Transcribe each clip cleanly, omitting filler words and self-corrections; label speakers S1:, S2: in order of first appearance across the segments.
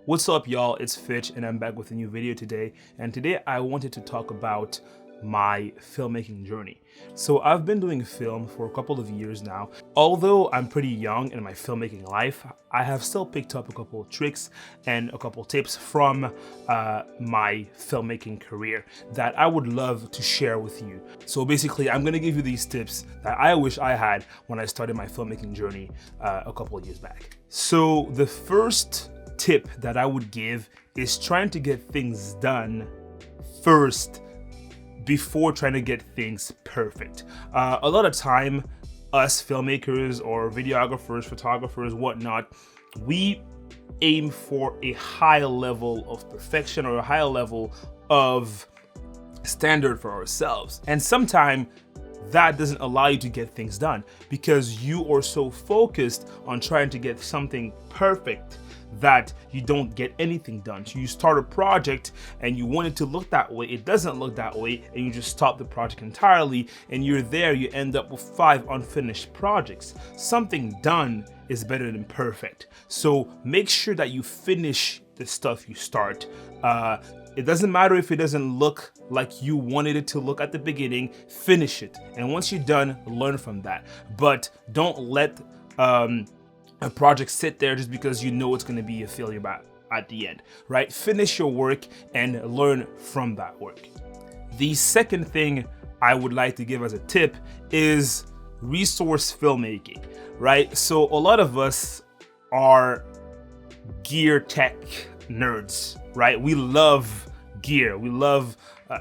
S1: What's up, y'all? It's Fitch and I'm back with a new video today. And today I wanted to talk about my filmmaking journey. So I've been doing film for a couple of years now. Although I'm pretty young in my filmmaking life, I have still picked up a couple of tricks and a couple tips from my filmmaking career that I would love to share with you. So basically, I'm gonna give you these tips that I wish I had when I started my filmmaking journey a couple of years back. So the first tip that I would give is trying to get things done first before trying to get things perfect. A lot of time, us filmmakers or videographers, photographers, whatnot, we aim for a high level of perfection or a high level of standard for ourselves. And sometimes that doesn't allow you to get things done because you are so focused on trying to get something perfect that you don't get anything done. So you start a project and you want it to look that way, it doesn't look that way, and you just stop the project entirely, and you end up with 5 unfinished projects. Something done is better than perfect. So make sure that you finish the stuff you start. It doesn't matter if it doesn't look like you wanted it to look at the beginning, finish it. And once you're done, learn from that. But don't let a project sit there just because you know it's going to be a failure at the end, right? Finish your work and learn from that work. The second thing I would like to give as a tip is resource filmmaking, right? So a lot of us are gear tech nerds, right? We love gear. We love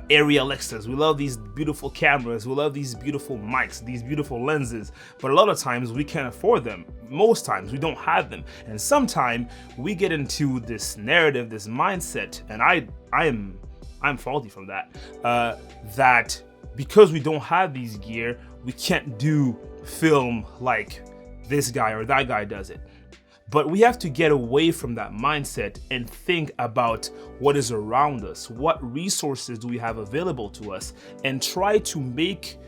S1: aerial Alexas. We love these beautiful cameras. We love these beautiful mics, these beautiful lenses. But a lot of times we can't afford them. Most times we don't have them. And sometimes we get into this narrative, this mindset, and I'm faulty from that. That because we don't have these gear, we can't do film like this guy or that guy does it. But we have to get away from that mindset and think about what is around us. What resources do we have available to us? And try to make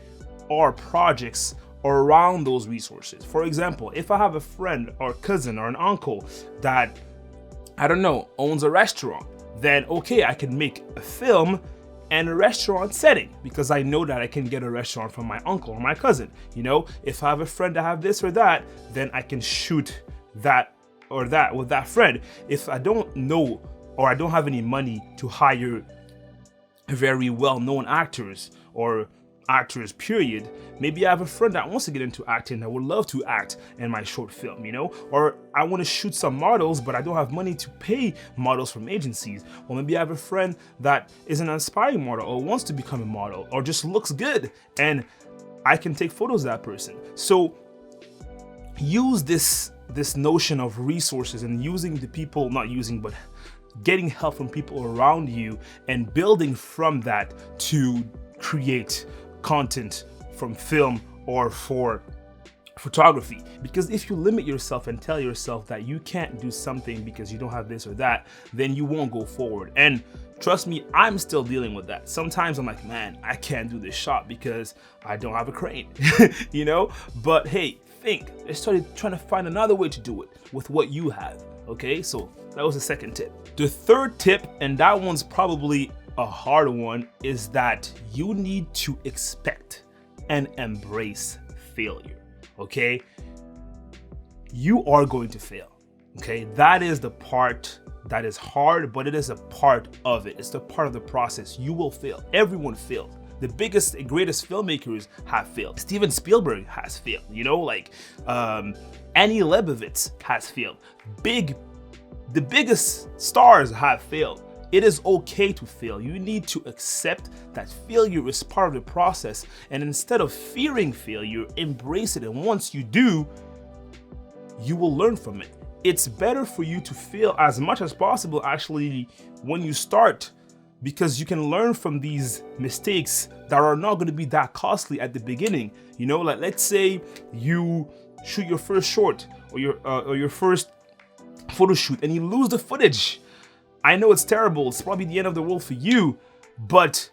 S1: our projects around those resources. For example, if I have a friend or cousin or an uncle that, I don't know, owns a restaurant, then okay, I can make a film and a restaurant setting because I know that I can get a restaurant from my uncle or my cousin. You know, if I have a friend that have this or that, then I can shoot that or that with that friend. If I don't know or I don't have any money to hire very well-known actors or actors period, maybe I have a friend that wants to get into acting that would love to act in my short film, you know, or I want to shoot some models but I don't have money to pay models from agencies, or maybe I have a friend that is an aspiring model or wants to become a model or just looks good and I can take photos of that person. So use this notion of resources and using the people, not using, but getting help from people around you and building from that to create content from film or for photography. Because if you limit yourself and tell yourself that you can't do something because you don't have this or that, then you won't go forward. And trust me, I'm still dealing with that. Sometimes I'm like, man, I can't do this shot because I don't have a crane, you know? But hey, I started trying to find another way to do it with what you have. Okay, so that was the second tip. The third tip, and that one's probably a hard one, is that you need to expect and embrace failure. Okay, you are going to fail. Okay, that is the part that is hard, but it is a part of it. It's the part of the process. You will fail. Everyone fails. The biggest and greatest filmmakers have failed. Steven Spielberg has failed, you know, like Annie Leibovitz has failed. The biggest stars have failed. It is okay to fail. You need to accept that failure is part of the process, and instead of fearing failure, embrace it. And once you do, you will learn from it. It's better for you to fail as much as possible actually when you start, because you can learn from these mistakes that are not going to be that costly at the beginning. You know, like let's say you shoot your first short or your first photo shoot and you lose the footage. I know it's terrible. It's probably the end of the world for you, but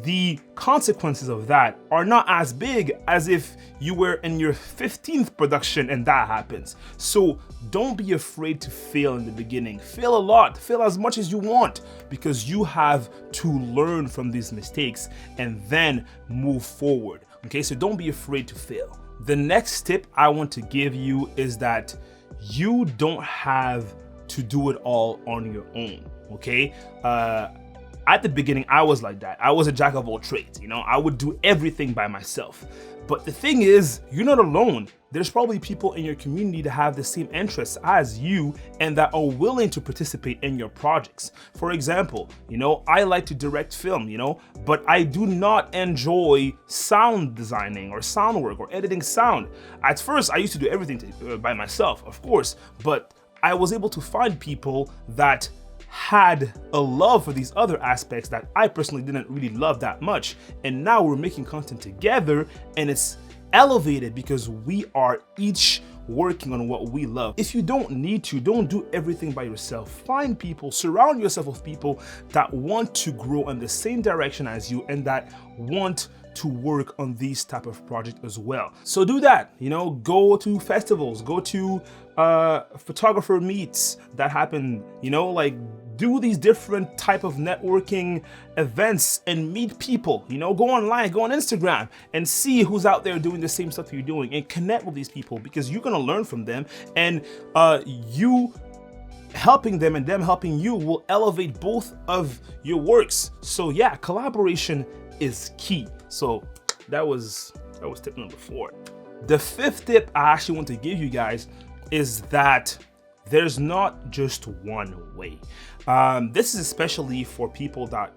S1: the consequences of that are not as big as if you were in your 15th production and that happens. So don't be afraid to fail in the beginning. Fail a lot, fail as much as you want, because you have to learn from these mistakes and then move forward. Okay, so don't be afraid to fail. The next tip I want to give you is that you don't have to do it all on your own. Okay, at the beginning, I was like that. I was a jack of all trades, you know, I would do everything by myself. But the thing is, you're not alone. There's probably people in your community that have the same interests as you and that are willing to participate in your projects. For example, you know, I like to direct film, you know, but I do not enjoy sound designing or sound work or editing sound. At first, I used to do everything by myself, of course, but I was able to find people that had a love for these other aspects that I personally didn't really love that much. And now we're making content together and it's elevated because we are each working on what we love. If you don't need to, don't do everything by yourself. Find people, surround yourself with people that want to grow in the same direction as you and that want to work on these type of projects as well. So do that, you know, go to festivals, go to photographer meets that happen, you know, like do these different type of networking events and meet people, you know, go online, go on Instagram and see who's out there doing the same stuff you're doing and connect with these people because you're gonna learn from them, and you helping them and them helping you will elevate both of your works. So yeah, collaboration is key. So that was tip number 4. The 5th tip I actually want to give you guys is that there's not just one way. This is especially for people that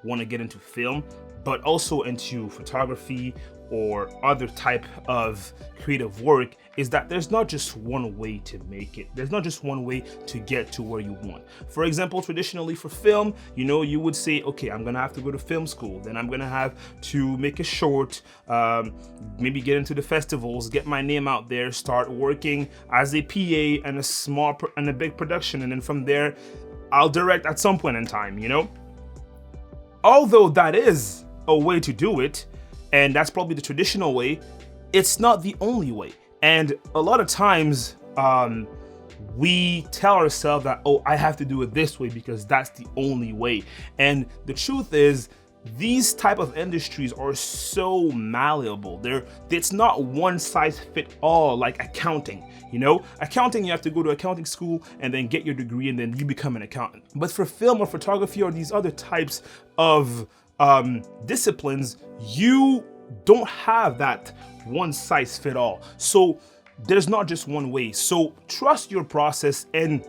S1: want to get into film, but also into photography or other type of creative work, is that there's not just one way to make it. There's not just one way to get to where you want. For example, traditionally for film, you know, you would say, okay, I'm gonna have to go to film school, then I'm gonna have to make a short, maybe get into the festivals, get my name out there, start working as a PA and a big production, and then from there, I'll direct at some point in time, you know? Although that is a way to do it, and that's probably the traditional way, it's not the only way. And a lot of times, we tell ourselves that, oh, I have to do it this way because that's the only way. And the truth is, these type of industries are so malleable. It's not one size fit all like accounting. You know, accounting, you have to go to accounting school and then get your degree and then you become an accountant. But for film or photography or these other types of disciplines, you don't have that one size fit all. So there's not just one way. So trust your process and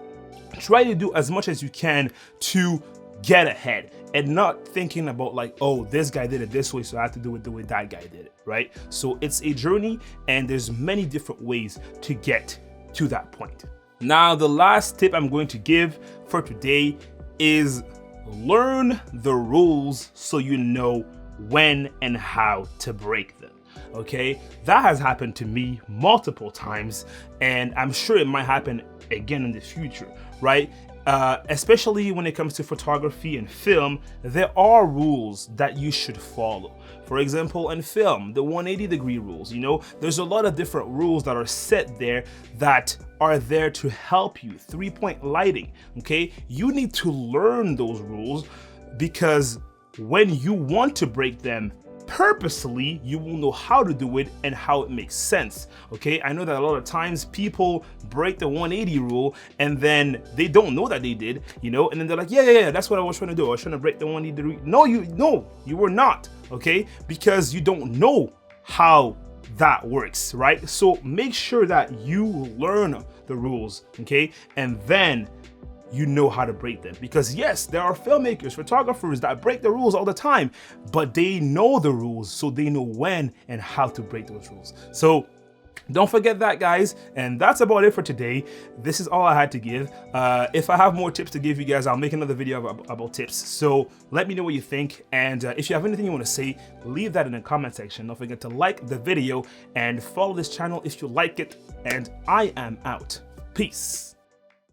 S1: try to do as much as you can to get ahead and not thinking about like, oh, this guy did it this way, so I have to do it the way that guy did it, right? So it's a journey and there's many different ways to get to that point. Now, the last tip I'm going to give for today is learn the rules so you know when and how to break them. Okay, that has happened to me multiple times, and I'm sure it might happen again in the future, right? Especially when it comes to photography and film, there are rules that you should follow. For example, in film, the 180-degree rules, you know, there's a lot of different rules that are set there that are there to help you. 3-point lighting, okay? You need to learn those rules because when you want to break them purposely, you will know how to do it and how it makes sense. Okay, I know that a lot of times people break the 180 rule and then they don't know that they did, you know, and then they're like, yeah, that's what I was trying to do. I was trying to break the 180 degree. No, you were not. Okay, because you don't know how that works, right? So make sure that you learn the rules, okay, and then you know how to break them. Because yes, there are filmmakers, photographers that break the rules all the time, but they know the rules, so they know when and how to break those rules. So don't forget that, guys. And that's about it for today. This is all I had to give. If I have more tips to give you guys, I'll make another video about tips. So let me know what you think. And if you have anything you want to say, leave that in the comment section. Don't forget to like the video and follow this channel if you like it. And I am out. Peace.